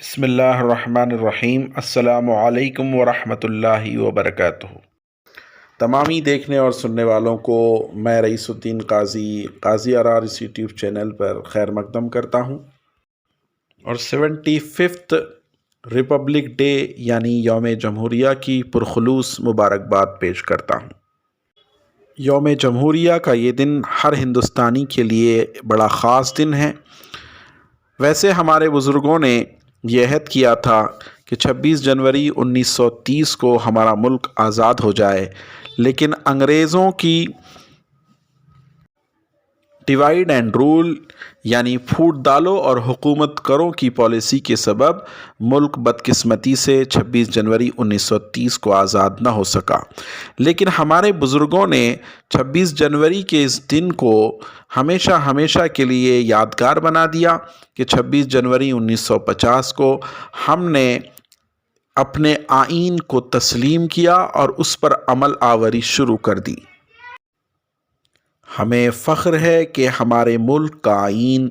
بسم اللہ الرحمن الرحیم۔ السلام علیکم ورحمۃ اللہ وبرکاتہ۔ تمامی دیکھنے اور سننے والوں کو میں رئیس الدین قاضی آرآر اس یوٹیوب چینل پر خیر مقدم کرتا ہوں اور 75 ریپبلک ڈے یعنی یوم جمہوریہ کی پرخلوص مبارکباد پیش کرتا ہوں۔ یوم جمہوریہ کا یہ دن ہر ہندوستانی کے لیے بڑا خاص دن ہے۔ ویسے ہمارے بزرگوں نے یہ عہد کیا تھا کہ 26 جنوری 1930 کو ہمارا ملک آزاد ہو جائے، لیکن انگریزوں کی ڈیوائیڈ اینڈ رول یعنی پھوٹ ڈالو اور حکومت کرو کی پالیسی کے سبب ملک بدقسمتی سے 26 جنوری 1930 کو آزاد نہ ہو سکا۔ لیکن ہمارے بزرگوں نے 26 جنوری کے اس دن کو ہمیشہ ہمیشہ کے لیے یادگار بنا دیا کہ 26 جنوری 1950 کو ہم نے اپنے آئین کو تسلیم کیا اور اس پر عمل آوری شروع کر دی۔ ہمیں فخر ہے کہ ہمارے ملک کا آئین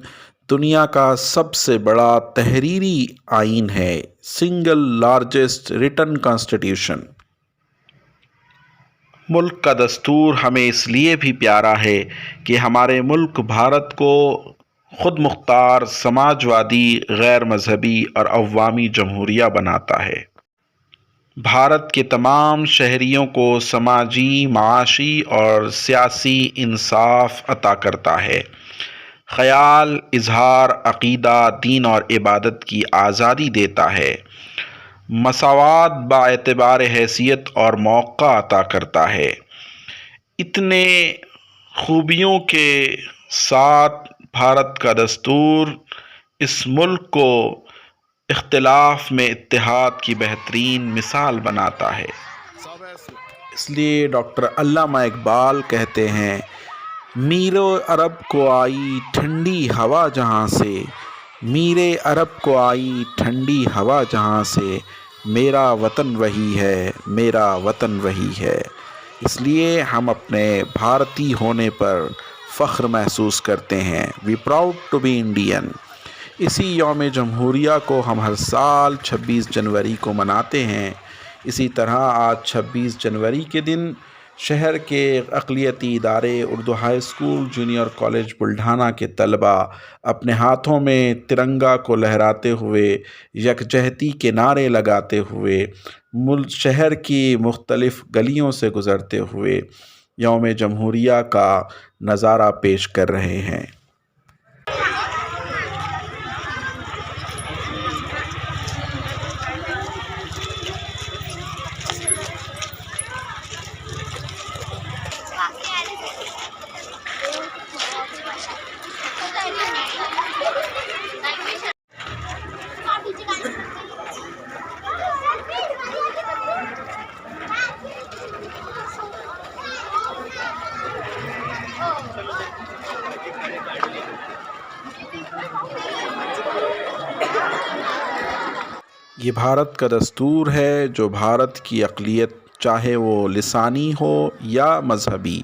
دنیا کا سب سے بڑا تحریری آئین ہے، سنگل لارجسٹ ریٹن کانسٹیٹیوشن۔ ملک کا دستور ہمیں اس لیے بھی پیارا ہے کہ ہمارے ملک بھارت کو خود مختار، سماجوادی، غیر مذہبی اور عوامی جمہوریہ بناتا ہے۔ بھارت کے تمام شہریوں کو سماجی، معاشی اور سیاسی انصاف عطا کرتا ہے۔ خیال، اظہار، عقیدہ، دین اور عبادت کی آزادی دیتا ہے۔ مساوات با اعتبار حیثیت اور موقع عطا کرتا ہے۔ اتنے خوبیوں کے ساتھ بھارت کا دستور اس ملک کو اختلاف میں اتحاد کی بہترین مثال بناتا ہے۔ اس لیے ڈاکٹر علامہ اقبال کہتے ہیں، میرے عرب کو آئی ٹھنڈی ہوا جہاں سے، میرے عرب کو آئی ٹھنڈی ہوا جہاں سے، میرا وطن وہی ہے، میرا وطن وہی ہے۔ اس لیے ہم اپنے بھارتی ہونے پر فخر محسوس کرتے ہیں۔ وی پراؤڈ ٹو بی انڈین۔ اسی یوم جمہوریہ کو ہم ہر سال 26 جنوری کو مناتے ہیں۔ اسی طرح آج 26 جنوری کے دن شہر کے اقلیتی ادارے Urdu high school, junior college Buldhana کے طلباء اپنے ہاتھوں میں ترنگا کو لہراتے ہوئے، یکجہتی کے نعرے لگاتے ہوئے، شہر کی مختلف گلیوں سے گزرتے ہوئے یوم جمہوریہ کا نظارہ پیش کر رہے ہیں۔ یہ بھارت کا دستور ہے جو بھارت کی اقلیت، چاہے وہ لسانی ہو یا مذہبی،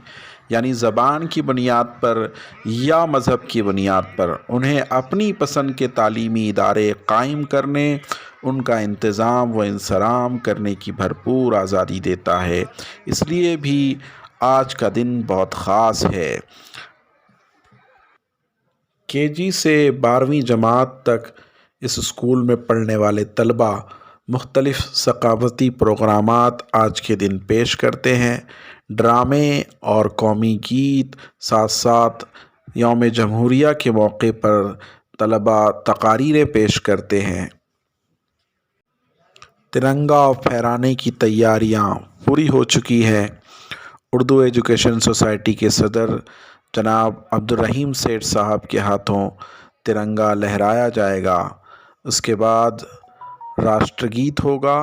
یعنی زبان کی بنیاد پر یا مذہب کی بنیاد پر، انہیں اپنی پسند کے تعلیمی ادارے قائم کرنے، ان کا انتظام و انصرام کرنے کی بھرپور آزادی دیتا ہے۔ اس لیے بھی آج کا دن بہت خاص ہے۔ KG سے 12ویں جماعت تک اس اسکول میں پڑھنے والے طلباء مختلف ثقافتی پروگرامات آج کے دن پیش کرتے ہیں۔ ڈرامے اور قومی گیت، ساتھ ساتھ یوم جمہوریہ کے موقع پر طلباء تقاریریں پیش کرتے ہیں۔ ترنگا پھہرانے کی تیاریاں پوری ہو چکی ہیں۔ اردو ایجوکیشن سوسائٹی کے صدر جناب عبدالرحیم سیٹھ صاحب کے ہاتھوں ترنگا لہرایا جائے گا۔ اس کے بعد راشٹر گیت ہوگا۔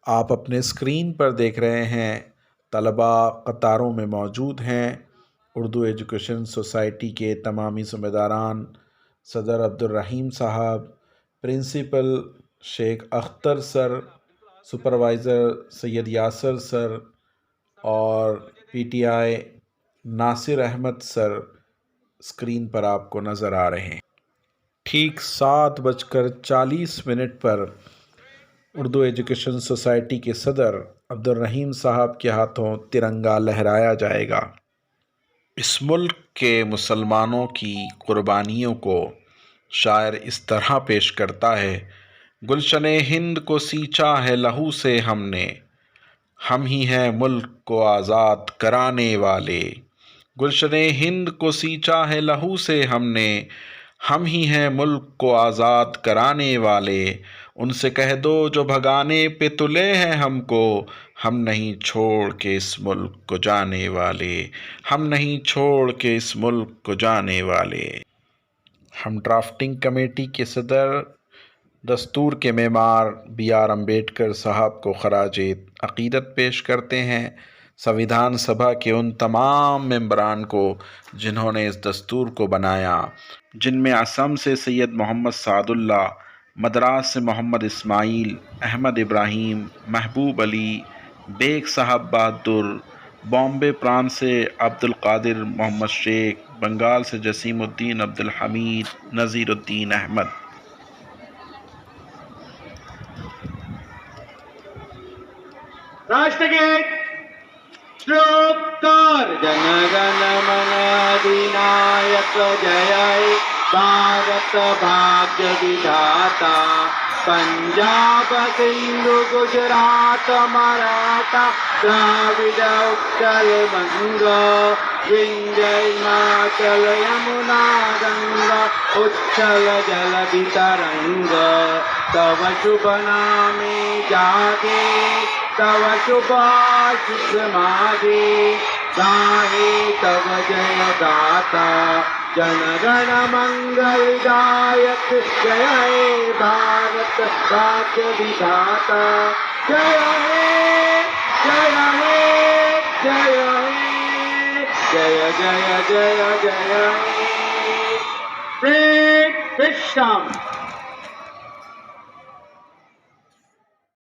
آپ اپنے اسکرین پر دیکھ رہے ہیں طلباء قطاروں میں موجود ہیں۔ اردو ایجوکیشن سوسائٹی کے تمامی ذمہ داران، صدر عبدالرحیم صاحب، پرنسپل شیخ اختر سر، سپروائزر سید یاسر سر اور PTI ناصر احمد سر اسکرین پر آپ کو نظر آ رہے ہیں۔ ٹھیک 7:40 پر اردو ایجوکیشن سوسائٹی کے صدر عبد الرحیم صاحب کے ہاتھوں ترنگا لہرایا جائے گا۔ اس ملک کے مسلمانوں کی قربانیوں کو شاعر اس طرح پیش کرتا ہے: گلشن ہند کو سینچا ہے لہو سے ہم نے، ہم ہی ہیں ملک کو آزاد کرانے والے۔ گلشن ہند کو سینچا ہے لہو سے ہم نے، ہم ہی ہیں ملک کو آزاد کرانے والے۔ ان سے کہہ دو جو بھگانے پہ تلے ہیں ہم کو، ہم نہیں چھوڑ کے اس ملک کو جانے والے، ہم نہیں چھوڑ کے اس ملک کو جانے والے۔ ہم ڈرافٹنگ کمیٹی کے صدر دستور کے معمار بی آر امبیڈکر صاحب کو خراج عقیدت پیش کرتے ہیں، سنویدھان سبھا کے ان تمام ممبران کو جنہوں نے اس دستور کو بنایا، جن میں اسم سے سید محمد سعد اللہ، مدراس سے محمد اسماعیل، احمد ابراہیم، محبوب علی، بیگ صاحب بہادر، بامبے پرانت سے عبد القادر محمد شیخ، بنگال سے جسیم الدین عبد الحمید، نذیر الدین احمد۔ راشٹر گیت شروع جن گن من ادینایک جے بھارت بھاگیہ ودھاتا، پنجاب سندھ گجرات مراٹھا دراوڑ اتکل بنگا، وندھیہ ہماچل یمنا گنگا اچھل جلدھی ترنگ، تب شبھ نامے جاگے تب شبھ آشیش مانگے، گاہے تب جے گاتا جن گن منگل دایک، جے بھارت بھاگیہ ودھاتا، جے ہے جے ہے جے ہے جے جے جے جے ہے۔ وشرام۔